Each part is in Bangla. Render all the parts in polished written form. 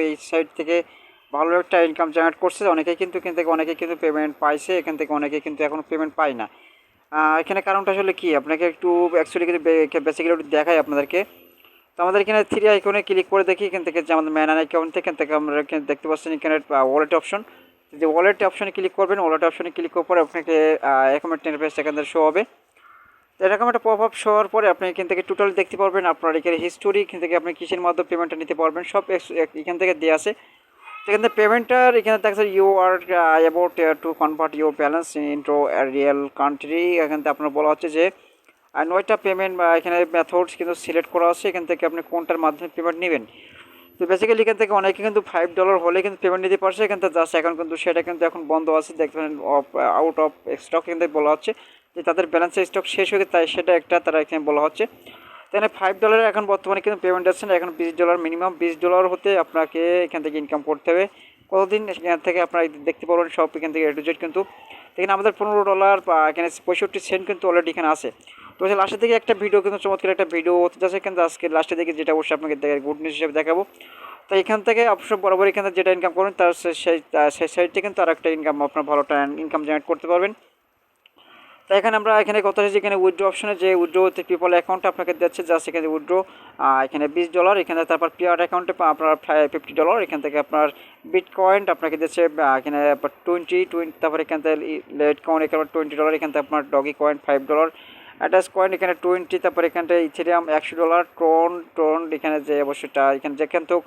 এই সাইট থেকে ভালো একটা ইনকাম জেনারেট করছে। অনেকেই কিন্তু পেমেন্ট পাইছে, এখান থেকে অনেকেই কিন্তু এখনও পেমেন্ট পায় না। এখানে কারণটা আসলে কি, আপনাকে একটু অ্যাকচুয়ালি কিন্তু বেসিক্যালি একটু দেখাই আপনাদেরকে। তো আমাদের এখানে থ্রি আইকনে ক্লিক করে দেখি এখান থেকে যে আমাদের ম্যান অ্যাকাউন্ট থেকে, এখান থেকে আমরা এখানে দেখতে পাচ্ছেন এখানে ওয়ালেট অপশন। যে ওয়ালেট অপশনে ক্লিক করবেন, ওয়ালেট অপশনে ক্লিক করার পরে আপনাকে এরকম একটা ইন্টারফেস এখান থেকে শো হবে। এরকম একটা পপ আপ শো হওয়ার পরে আপনি এখান থেকে টোটাল দেখতে পারবেন আপনার এখানে হিস্টোরি, এখান থেকে আপনি কিসের মাধ্যমে পেমেন্টটা নিতে পারবেন সব এখান থেকে দেওয়া আছে। এখান থেকে পেমেন্টার এখানে দেখছে you are about to convert your balance into real country. এখান থেকে আপনার বলা হচ্ছে যে 9টা পেমেন্ট বা এখানে মেথডস কিন্তু সিলেক্ট করা আছে, এখান থেকে আপনি কোনটার মাধ্যমে পেমেন্ট নেবেন। তো বেসিক্যালি এখান থেকে অনেকে কিন্তু $5 হলে কিন্তু পেমেন্ট নিতে পারছে, এখান থেকে জাস্ট এখন কিন্তু সেটা কিন্তু এখন বন্ধ আছে, দেখবেন আউট অফ স্টক এখান থেকে বলা হচ্ছে যে তাদের ব্যালেন্সের স্টক শেষ হয়ে, তাই সেটা একটা তারা এখানে বলা হচ্ছে। তাহলে $5 এখন বর্তমানে কিন্তু পেমেন্ট আসছে না, এখন $20 মিনিমাম $20 হতে আপনাকে এখান থেকে ইনকাম করতে হবে। কতদিন এখান থেকে আপনারা দেখতে পারবেন সব এখান থেকে এ টু জেড কিন্তু। এখানে আমাদের $15 বা এখানে 65 সেন্ট কিন্তু অলরেডি এখানে আছে। তো লাস্টের দিকে একটা ভিডিও কিন্তু চমৎকার একটা ভিডিও হতে যাচ্ছে, কিন্তু আজকে লাস্টের দিকে যেটা অবশ্যই আপনাকে গুড নিউজ হিসেবে দেখাবো। তো এখান থেকে অবশ্যই বরাবর এখান থেকে যেটা ইনকাম করবেন তার সেই সাইডে কিন্তু আর একটা ইনকাম আপনার ভালোটা ইনকাম জেনারেট করতে পারবেন। তো এখানে আমরা এখানে কথা হচ্ছে এখানে উইথড্র অপশনে যে উইথড্র পিপল অ্যাকাউন্টে আপনাকে দিচ্ছে জাস্ট এখানে উইথড্র এখানে $20 এখানে, তারপর পিআর অ্যাকাউন্টে আপনার $50 এখান থেকে আপনার বিটকয়েন আপনাকে দিচ্ছে এখানে 20 তারপর এখান থেকে লেট কয়েন এখানে $20 এখান থেকে আপনার ডগি কয়েন $5 অ্যাটাচ কয়েন এখানে 20 তারপর এখান থেকে ইথেরিয়াম $100 ট্রন এখানে যে অবশ্যটা এখানে যেখান থেকে,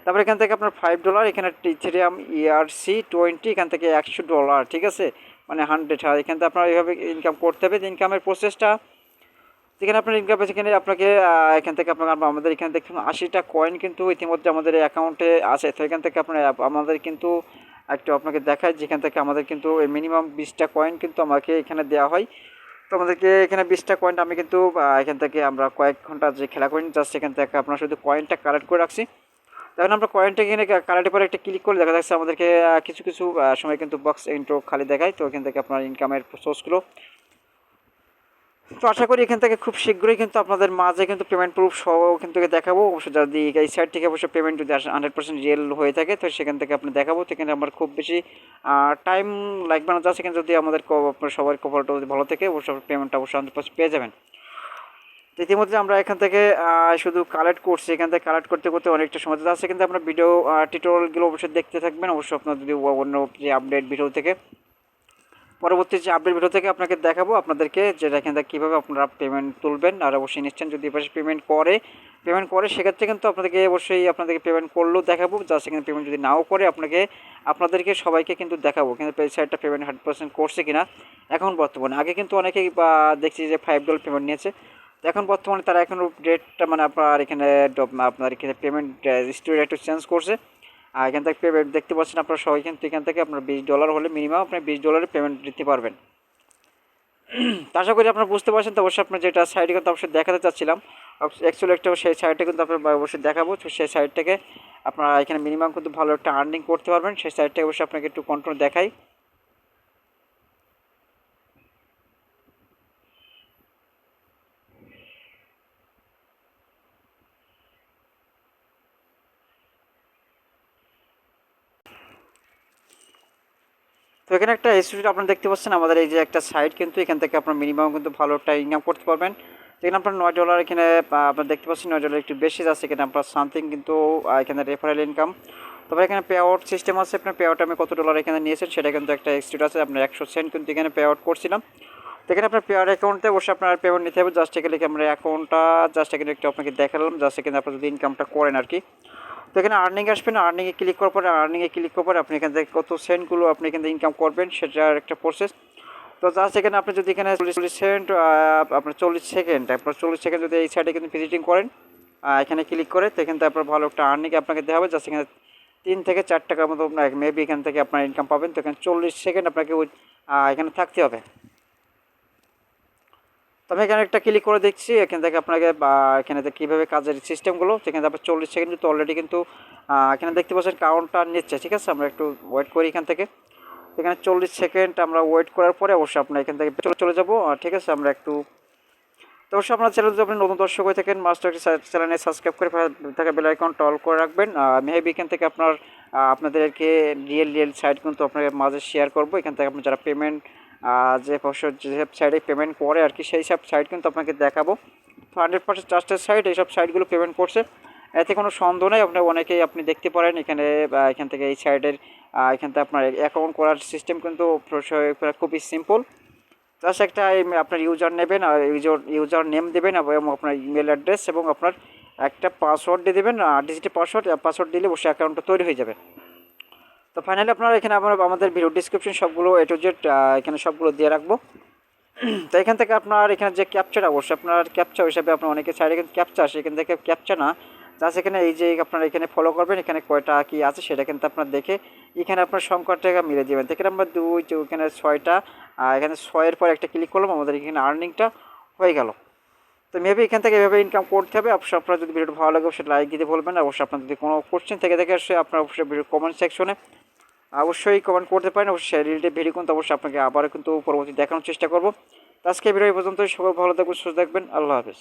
তারপর এখান থেকে আপনার $5 এখানে ইথেরিয়াম ERC20 এখান থেকে $100, ঠিক আছে, মানে 100। এখান থেকে আপনার এইভাবে ইনকাম করতে হবে। ইনকামের প্রসেসটা যেখানে আপনার ইনকাম সেখানে আপনাকে এখান থেকে আপনার আমাদের এখানে দেখুন 80টা কয়েন কিন্তু ইতিমধ্যে আমাদের অ্যাকাউন্টে আছে। তো এখান থেকে আপনার আমাদের কিন্তু একটু আপনাকে দেখায় যেখান থেকে আমাদের কিন্তু মিনিমাম 20টা কয়েন কিন্তু আমাকে এখানে দেওয়া হয়। তো আমাদেরকে এখানে 20টা কয়েন আমি কিন্তু এখান থেকে আমরা কয়েক ঘন্টা যে খেলা করি জাস্ট এখান থেকে আপনার শুধু কয়েনটা কালেক্ট করে রাখছি। তখন আমরা কয়েনটা এখানে কালেক্টের পরে একটা ক্লিক করে দেখা যাচ্ছে আমাদেরকে কিছু কিছু সময় কিন্তু বক্স ইন্ট্রো খালি দেখায়। তো এখান থেকে আপনার ইনকামের সোর্সগুলো, তো আশা করি এখান থেকে খুব শীঘ্রই কিন্তু আপনাদের মাঝে কিন্তু পেমেন্ট প্রুফ সহ কিন্তু দেখাবো। অবশ্যই যদি এই সাইট থেকে অবশ্যই পেমেন্ট যদি 100% রিয়েল হয়ে থাকে তো সেখান থেকে আপনি দেখাবো। তো এখানে আমার খুব বেশি টাইম লাগবে না, জাস্ট এখানে যদি আমাদের আপনার সবার কভারটা যদি ভালো থাকে অবশ্যই পেমেন্টটা অবশ্যই 100% পেয়ে যাবেন। তো ইতিমধ্যে আমরা এখান থেকে শুধু কালেক্ট করছি, এখান থেকে কালেক্ট করতে করতে অনেকটা সময় আছে, কিন্তু আপনার ভিডিও টিউটোরিয়ালগুলো অবশ্যই দেখতে থাকবেন। অবশ্যই আপনার যদি অন্য যে আপডেট ভিডিও থেকে পরবর্তী যে আপডেট ভিডিও থেকে আপনাকে দেখাবো আপনাদেরকে যেটা এখান থেকে কীভাবে আপনারা পেমেন্ট তুলবেন। আর অবশ্যই নিশ্চয় যদি এপাশে পেমেন্ট করে সেক্ষেত্রে কিন্তু আপনাদেরকে অবশ্যই আপনাদেরকে পেমেন্ট করলেও দেখাবো, জাস্ট এখানে পেমেন্ট যদি নাও করে আপনাদেরকে সবাইকে কিন্তু দেখাবো কিন্তু এই সাইটটা পেমেন্ট 100% করছে কিনা এখন বর্তমানে। আগে কিন্তু অনেকেই দেখছি যে $5 পেমেন্ট নিয়েছে, তো এখন বর্তমানে তারা এখন ডেটটা মানে আপনার এখানে আপনার এখানে পেমেন্ট হিস্টোরি একটু চেঞ্জ করছে। আর এখান থেকে পেমেন্ট দেখতে পাচ্ছেন আপনারা সবাই, কিন্তু এখান থেকে আপনার $20 হলে মিনিমাম আপনি $20 পেমেন্ট দিতে পারবেন। তো আশা করি আপনারা বুঝতে পারছেন। তো অবশ্যই আপনার যেটা সাইডে কিন্তু অবশ্যই দেখাতে চাচ্ছিলাম অ্যাকচুয়ালি একটা সেই সাইডটা কিন্তু আপনার অবশ্যই দেখাবো। তো সেই সাইডটাকে আপনারা এখানে মিনিমাম কিন্তু ভালো একটা আর্নিং করতে পারবেন। সেই সাইডটাকে অবশ্যই আপনাকে একটু কন্ট্রোল দেখাই। তো এখানে একটা স্টুডেন্ট আপনারা দেখতে পাচ্ছেন আমাদের এই যে একটা সাইট, কিন্তু এখান থেকে আপনার মিনিমাম কিন্তু ভালো একটা ইনকাম করতে পারবেন। এখানে আপনার $9 এখানে আপনার দেখতে পাচ্ছেন $9 একটু বেশি যাচ্ছে, এখানে আপনার সামথিং কিন্তু এখানে রেফারেল ইনকাম। তবে এখানে পে আউট সিস্টেম আছে, আপনার পে আউট আমি কত ডলার এখানে নিয়েছেন সেটা কিন্তু একটা এক্সট্রিট আছে, আপনার 100 সেন্ট কিন্তু এখানে পে আউট করছিলাম। তো এখানে আপনার পেয়ার অ্যাকাউন্টে অবশ্যই আপনার পেমেন্ট নিতে হবে। জাস্ট এখানে আমরা অ্যাকাউন্টটা জাস্ট এখানে একটু আপনাকে দেখালাম, জাস্ট এখানে আপনার যদি ইনকামটা করেন আর কি। তো এখানে আর্নিং আসবেন, আর্নিংয়ে ক্লিক করার পরে আপনি এখান থেকে কত সেন্টগুলো আপনি এখান থেকে ইনকাম করবেন সেটার একটা প্রসেস। তো জাস্ট এখানে আপনি যদি এখানে 40 সেন্ট আপনার 40 সেকেন্ড যদি এই সাইডে কিন্তু ভিজিটিং করেন এখানে ক্লিক করে, তো এখান থেকে আপনার ভালো একটা আর্নিং আপনাকে দেওয়া হবে। জাস্ট এখানে 3 থেকে 4 টাকার মতো মেবি এখান থেকে আপনার ইনকাম পাবেন। তো এখানে 40 সেকেন্ড আপনাকে এখানে থাকতে হবে। তো আমি এখানে একটা ক্লিক করে দেখছি এখান থেকে আপনাকে এখানে কীভাবে কাজের সিস্টেমগুলো, সেখানে আপনার 40 সেকেন্ড কিন্তু অলরেডি কিন্তু এখানে দেখতে পাচ্ছেন কাউন্টটা নিচ্ছে, ঠিক আছে। আমরা একটু ওয়েট করি এখান থেকে। এখানে 40 সেকেন্ড আমরা ওয়েট করার পরে অবশ্যই আপনার এখান থেকে চলে যাবো, ঠিক আছে। আমরা একটু তো তো অবশ্যই আপনার চ্যানেল যদি আপনি নতুন দর্শক হয়ে থাকেন মাস্টার চ্যানেলে সাবস্ক্রাইব করে থাকা বেল আইকনটা অল করে রাখবেন। মেবি এখান থেকে আপনাদেরকে রিয়েল সাইট কিন্তু আপনাদের মাঝে শেয়ার করবো। এখান থেকে আপনি যারা পেমেন্ট যে সাইডে পেমেন্ট করে আর কি, সেই সব সাইট কিন্তু আপনাকে দেখাবো। 100% ট্রাস্টেড সাইট, এইসব সাইটগুলো পেমেন্ট করছে, এতে কোনো সন্দেহ নেই। আপনার অনেকেই আপনি দেখতে পারেন এখানে এখান থেকে এই সাইডের এখান থেকে আপনার অ্যাকাউন্ট করার সিস্টেম কিন্তু খুবই সিম্পল। জাস্ট একটা আপনার ইউজার নেবেন আর ইউজার নেম দেবেন এবং আপনার ইমেল অ্যাড্রেস এবং আপনার একটা পাসওয়ার্ড দিয়ে দেবেন, ডিজিটাল পাসওয়ার্ড দিলে বসে অ্যাকাউন্টটা তৈরি হয়ে যাবে। তো ফাইনালি আপনারা এখানে আমাদের ভিডিও ডিসক্রিপশন সবগুলো A to Z এখানে সবগুলো দিয়ে রাখবো। তো এখান থেকে আপনার এখানে যে ক্যাপচার, অবশ্যই আপনার ক্যাপচা হিসাবে আপনার অনেকে সাইডে কিন্তু ক্যাপচা আসে, এখান থেকে ক্যাপচা না, জাস্ট এখানে এই যে আপনারা এখানে ফলো করবেন, এখানে কয়টা কী আছে সেটা কিন্তু আপনার দেখে এখানে আপনার সংখ্যাটা মিলে দেবেন। এখানে আমরা 2 এখানে 6টা, এখানে 6-এর পর একটা ক্লিক করলাম, আমাদের এখানে আর্নিংটা হয়ে গেল। তো মেবি এখান থেকে এভাবে ইনকাম করতে হবে। অবশ্যই আপনার যদি ভিডিওটা ভালো লাগে অবশ্যই লাইক দিতে বলবেন। অবশ্যই আপনার যদি কোনো কোশ্চেন থেকে আসে আপনার অবশ্যই ভিডিও কমেন্ট সেকশনে অবশ্যই কমেন্ট করতে পারেন। অবশ্যই রিলেটেড ভিডিও কিন্তু অবশ্যই আপনাকে আবার কিন্তু পরবর্তী দেখানোর চেষ্টা করবো। তো আজকে ভিডিও এই পর্যন্তই। সবাই ভালো থাকবেন, সুস্থ থাকবেন। আল্লাহ হাফেজ।